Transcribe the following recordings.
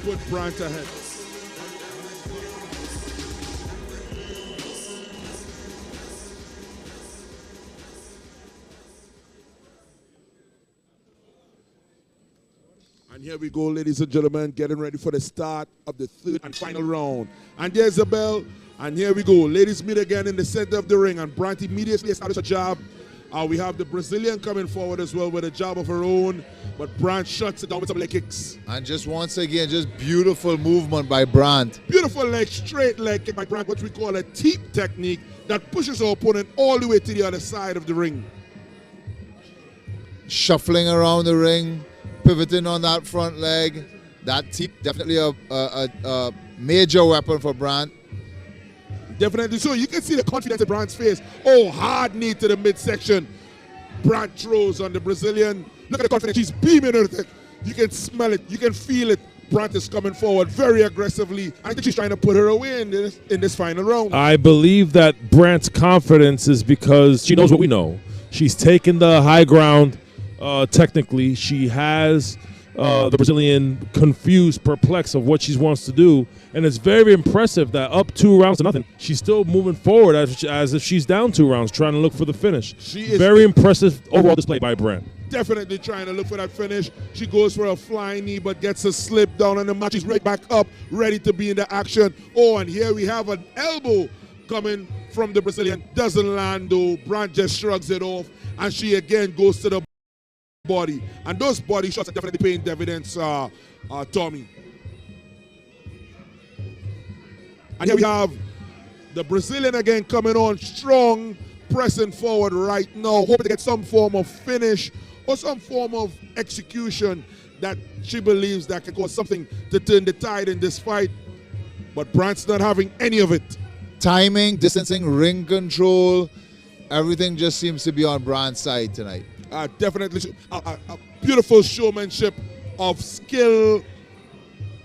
put Brandt ahead. And here we go, ladies and gentlemen, getting ready for the start of the third and final round. And there's the bell, and here we go. Ladies meet again in the center of the ring, and Brandt immediately established a jab. We have the Brazilian coming forward as well with a jab of her own, but Brandt shuts it down with some leg kicks. And just once again, just beautiful movement by Brandt. Beautiful leg, straight leg kick by Brandt, what we call a teep technique that pushes our opponent all the way to the other side of the ring. Shuffling around the ring, pivoting on that front leg. That teep, definitely a major weapon for Brandt. Definitely so. You can see the confidence in Brandt's face. Oh, hard knee to the midsection. Brandt throws on the Brazilian. Look at the confidence. She's beaming at it. You can smell it. You can feel it. Brandt is coming forward very aggressively. I think she's trying to put her away in this final round. I believe that Brandt's confidence is because she knows what we know. She's taken the high ground. Technically, she has the Brazilian confused, perplexed of what she wants to do. And it's very impressive that up 2 rounds to nothing, she's still moving forward as if she's down 2 rounds, trying to look for the finish. She is very impressive overall display by Brandt. Definitely trying to look for that finish. She goes for a flying knee, but gets a slip down on the mat. She's right back up, ready to be in the action. Oh, and here we have an elbow coming from the Brazilian. Doesn't land though. Brandt just shrugs it off, and she again goes to the body. And those body shots are definitely paying dividends, Tommy. And here we have the Brazilian again coming on strong, pressing forward right now, hoping to get some form of finish or some form of execution that she believes that can cause something to turn the tide in this fight. But Brandt's not having any of it. Timing, distancing, ring control, everything just seems to be on Brandt's side tonight. Definitely a beautiful showmanship of skill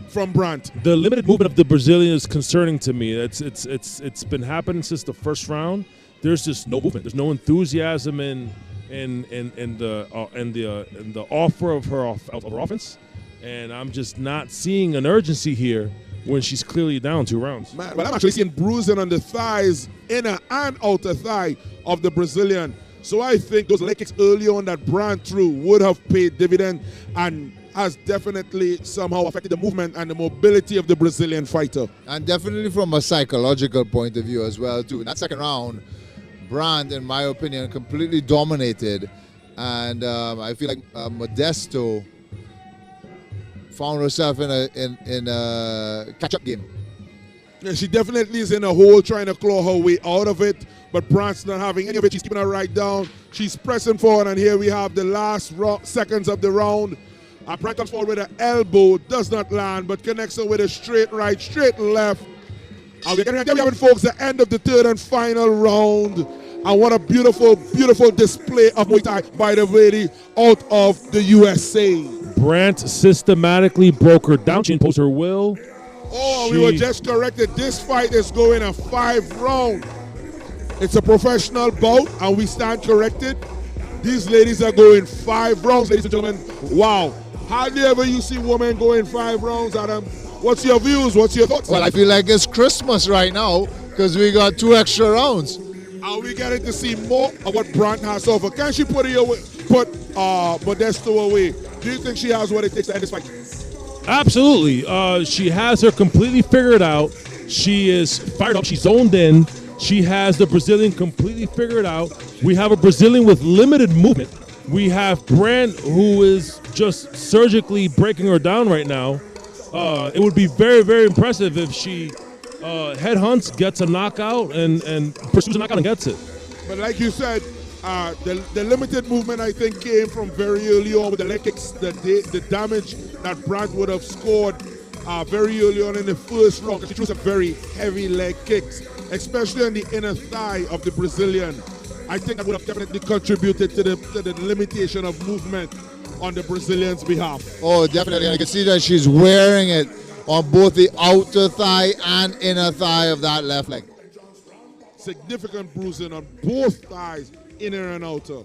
from Brandt. The limited movement of the Brazilian is concerning to me. It's been happening since the first round. There's just no movement. There's no enthusiasm in the offer of her offense, and I'm just not seeing an urgency here when she's clearly down 2 rounds. Man, well, I'm actually seeing bruising on the thighs, inner and outer thigh of the Brazilian. So I think those leg kicks early on that Brandt threw would have paid dividend and has definitely somehow affected the movement and the mobility of the Brazilian fighter. And definitely from a psychological point of view as well too. In that second round, Brandt, in my opinion, completely dominated, and I feel like Modesto found herself in a catch-up game. Yeah, she definitely is in a hole trying to claw her way out of it, but Brandt's not having any of it. She's keeping her right down. She's pressing forward, and here we have the last seconds of the round. Brandt comes forward with an elbow, does not land, but connects her with a straight right, straight left. We're having, folks, the end of the third and final round. And what a beautiful, beautiful display of Muay Thai by the lady out of the USA. Brandt systematically broke her down. She imposed her will. Oh, we were just corrected. This fight is going a 5 round. It's a professional bout, and we stand corrected. These ladies are going 5 rounds, ladies and gentlemen. Wow. Hardly ever you see women going 5 rounds, Adam. What's your views? What's your thoughts? Well, I feel like it's Christmas right now because we got 2 extra rounds. Are we getting to see more of what Brandt has to offer? Can she put Modesto away? Do you think she has what it takes to end this fight? Absolutely. She has her completely figured out. She is fired up. She's zoned in. She has the Brazilian completely figured out. We have a Brazilian with limited movement. We have Brandt, who is just surgically breaking her down right now. It would be very, very impressive if she headhunts, gets a knockout, and pursues a knockout and gets it. But like you said, the limited movement, I think, came from very early on with the leg kicks, the damage that Brandt would have scored very early on in the first round. She threw some very heavy leg kicks, especially on the inner thigh of the Brazilian. I think that would have definitely contributed to the limitation of movement on the Brazilian's behalf. Oh, definitely. And you can see that she's wearing it on both the outer thigh and inner thigh of that left leg. Significant bruising on both thighs, inner and outer.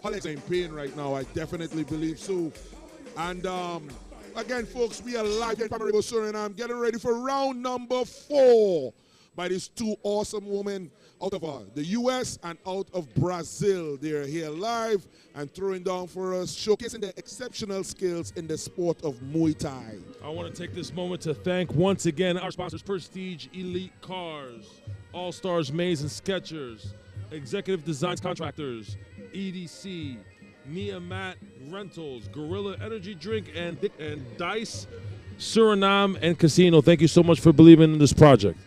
Her legs are in pain right now. I definitely believe so. And again, folks, we are live here in Paramaribo, Suriname, getting ready for round number 4 by these two awesome women out of the U.S. and out of Brazil. They're here live and throwing down for us, showcasing their exceptional skills in the sport of Muay Thai. I want to take this moment to thank once again our sponsors, Prestige Elite Cars, All Stars Maze and Skechers, Executive Designs Contractors, EDC, Niamat Rentals, Gorilla Energy Drink, and Dice, Suriname, and Casino. Thank you so much for believing in this project.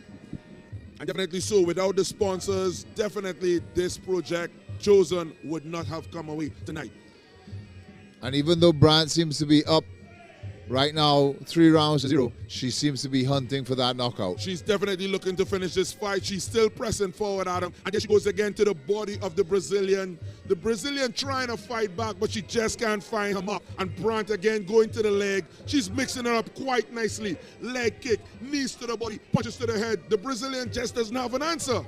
And definitely so, without the sponsors, definitely this project chosen would not have come away tonight. And even though Brandt seems to be up right now, 3-0, she seems to be hunting for that knockout. She's definitely looking to finish this fight. She's still pressing forward, Adam. And then she goes again to the body of the Brazilian. The Brazilian trying to fight back, but she just can't find him up. And Brandt again going to the leg. She's mixing it up quite nicely. Leg kick, knees to the body, punches to the head. The Brazilian just doesn't have an answer.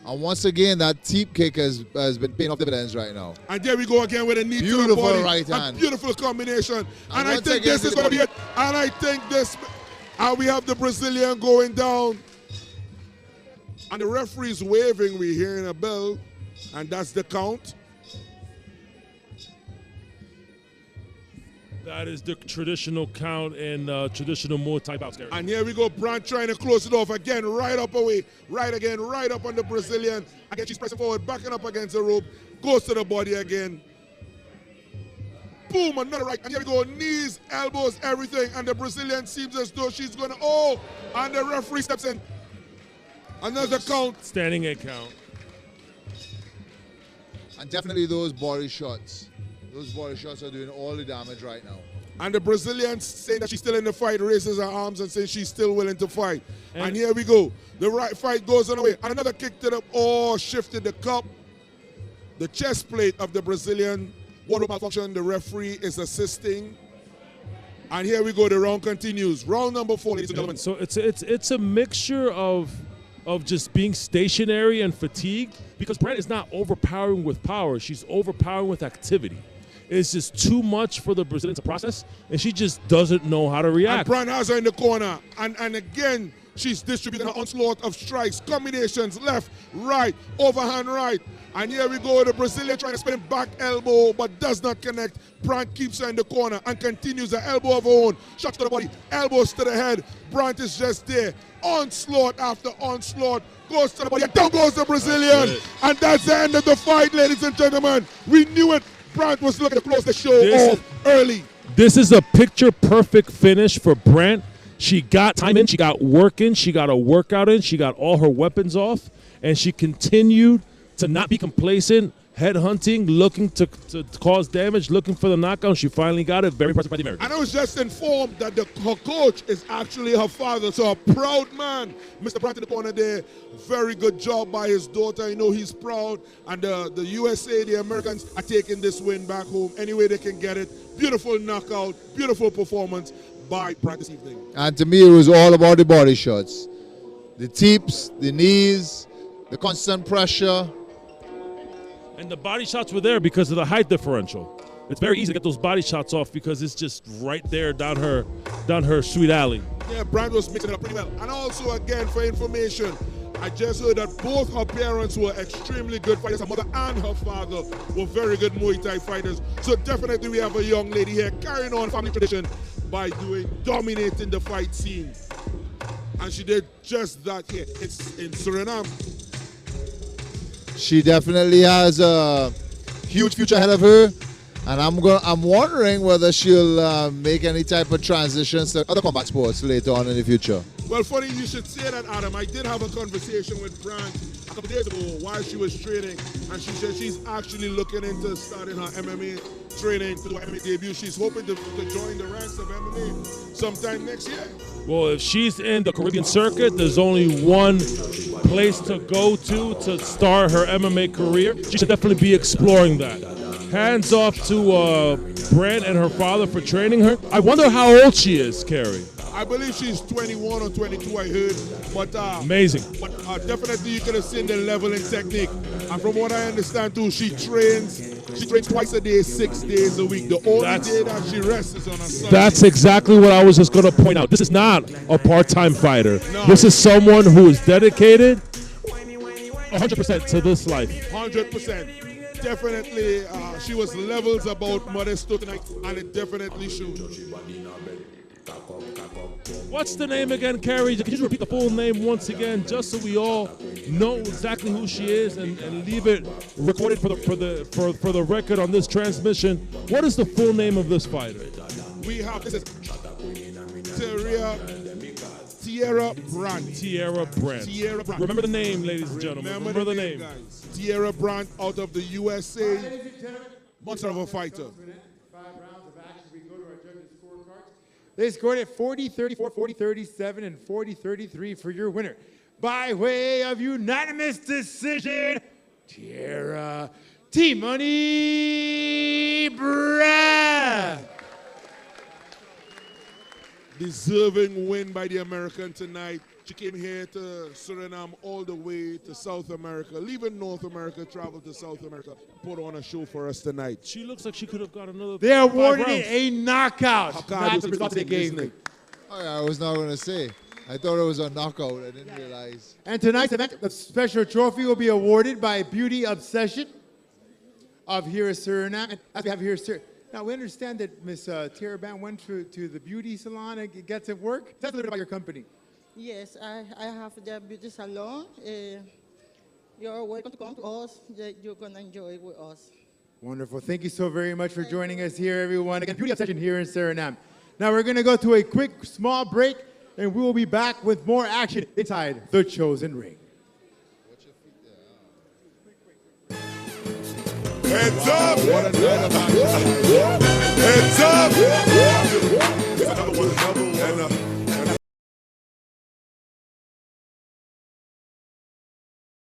And once again, that teep kick has been paying off dividends right now. And there we go again with a knee to the Beautiful body. right hand. A beautiful combination. And I once think again, this is going to be it. And I think this, and we have the Brazilian going down. And the referee's waving, we're hearing a bell. And that's the count. That is the traditional count in traditional Muay Thai bouts. And here we go, Brandt trying to close it off again, right up away, right again, right up on the Brazilian. Again, she's pressing forward, backing up against the rope, goes to the body again. Boom, another right, and here we go, knees, elbows, everything, and the Brazilian seems as though she's gonna, oh, and the referee steps in. Another count. Standing 8 count. And definitely those body shots. Those body shots are doing all the damage right now. And the Brazilian saying that she's still in the fight, raises her arms and says she's still willing to fight. And here we go. The right fight goes on the way. And another kick to the, oh, shifted the cup. The chest plate of the Brazilian. Wardrobe malfunction, the referee is assisting. And here we go, the round continues. Round number 4, ladies and gentlemen. So it's a mixture of just being stationary and fatigued, because Brandt is not overpowering with power. She's overpowering with activity. It's just too much for the Brazilian to process, and she just doesn't know how to react. And Brandt has her in the corner. And again, she's distributing an onslaught of strikes, combinations, left, right, overhand right. And here we go, the Brazilian trying to spin back elbow, but does not connect. Brandt keeps her in the corner and continues the elbow of her own. Shots to the body, elbows to the head. Brandt is just there. Onslaught after onslaught. Goes to the body, and down goes the Brazilian. And that's the end of the fight, ladies and gentlemen. We knew it. Brandt was looking to close the show off early. This is a picture-perfect finish for Brandt. She got time in, she got work in, she got a workout in, she got all her weapons off, and she continued to not be complacent, head hunting, looking to cause damage, looking for the knockout. She finally got it. Very impressive by the American. And I was just informed that her coach is actually her father. So a proud man. Mr. Brandt in the corner there. Very good job by his daughter. I know he's proud. And the USA, the Americans, are taking this win back home any way they can get it. Beautiful knockout, beautiful performance by Brandt this evening. And to me, it was all about the body shots. The teeps, the knees, the constant pressure. And the body shots were there because of the height differential. It's very easy to get those body shots off because it's just right there down her sweet alley. Yeah, Brandt was mixing it up pretty well. And also, again, for information, I just heard that both her parents were extremely good fighters. Her mother and her father were very good Muay Thai fighters. So definitely we have a young lady here carrying on family tradition by dominating the fight scene. And she did just that here. It's in Suriname. She definitely has a huge future ahead of her, and I'm wondering whether she'll make any type of transitions to other combat sports later on in the future. Well, funny you should say that, Adam. I did have a conversation with Brandt a couple days ago while she was training, and she said she's actually looking into starting her MMA training to do her MMA debut. She's hoping to join the ranks of MMA sometime next year. Well, if she's in the Caribbean circuit, there's only one place to go to start her MMA career. She should definitely be exploring that. Hands off to Brandt and her father for training her. I wonder how old she is, Kerry. I believe she's 21 or 22, I heard. But amazing. But definitely you could have seen the level and technique. And from what I understand too, she trains She trains twice a day, 6 days a week. The only That's- day that she rests is on a Sunday. That's exactly what I was just going to point out. This is not a part-time fighter. No. This is someone who is dedicated 100% to this life. 100%. Definitely, she was levels about Modesto tonight, and it definitely shows. What's the name again, Carrie? Could you repeat the full name once again, just so we all know exactly who she is, and leave it recorded for the record on this transmission? What is the full name of this fighter? We have, this is Tierra Brandt. Tierra Brandts. Tierra Brandt. Remember the name, ladies and gentlemen. Remember the name. Guys. Tierra Brandt out of the USA. Monster of a fighter. 5 rounds of action. We go to our judges' scorecards. They scored it 40-34, 40-37, and 40-33 for your winner. By way of unanimous decision, Tierra T-Money Brandt. Deserving win by the American tonight. She came here to Suriname all the way to South America, leaving North America, traveled to South America, put on a show for us tonight. She looks like she could have got another. They awarded 5 it rounds. a knockout. How Not was the it result they gave me. Oh, yeah, I was not going to say. I thought it was a knockout. I didn't realize. And tonight's event, the special trophy will be awarded by Beauty Obsession of here in Suriname. And as we have here, now we understand that Miss Tierra Brandt went to the beauty salon and got to work. Tell us a little bit about your company. Yes, I have the beauty salon. You're welcome to come to us. You're going to enjoy it with us. Wonderful. Thank you so very much for joining us here, everyone. Again, Beauty Obsession here in Suriname. Now we're going to go to a quick, small break, and we will be back with more action inside the Chosen Ring. Heads up! What a night of action. Heads up! It's another one, and